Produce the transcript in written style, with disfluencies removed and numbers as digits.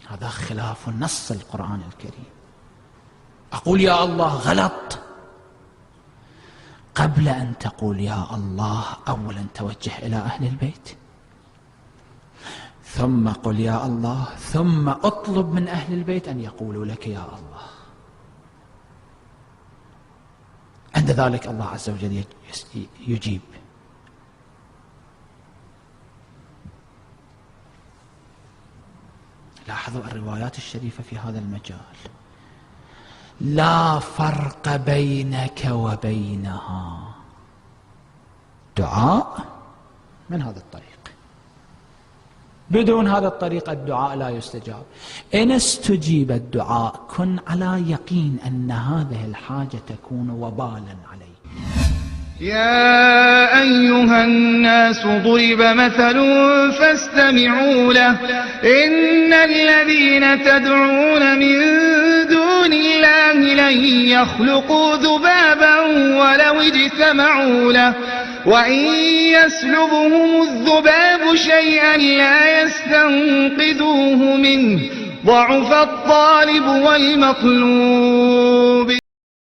هذا خلاف نص القرآن الكريم. أقول يا الله غلط، قبل أن تقول يا الله أولا توجه إلى أهل البيت، ثم قل يا الله، ثم اطلب من أهل البيت أن يقولوا لك يا الله. عند ذلك الله عز وجل يجيب. لاحظوا الروايات الشريفة في هذا المجال. لا فرق بينك وبينها، دعاء من هذا الطريق، بدون هذا الطريق الدعاء لا يستجاب. إن استجيب الدعاء كن على يقين أن هذه الحاجة تكون وبالا عليك. يا أيها الناس ضرب مثل فاستمعوا له، إن الذين تدعون من دون الله لن يخلقوا ذبابا ولو اجتمعوا له، وإن يسلبهم الذباب شيئا لا يستنقذوه منه، ضعف الطالب والمطلوب.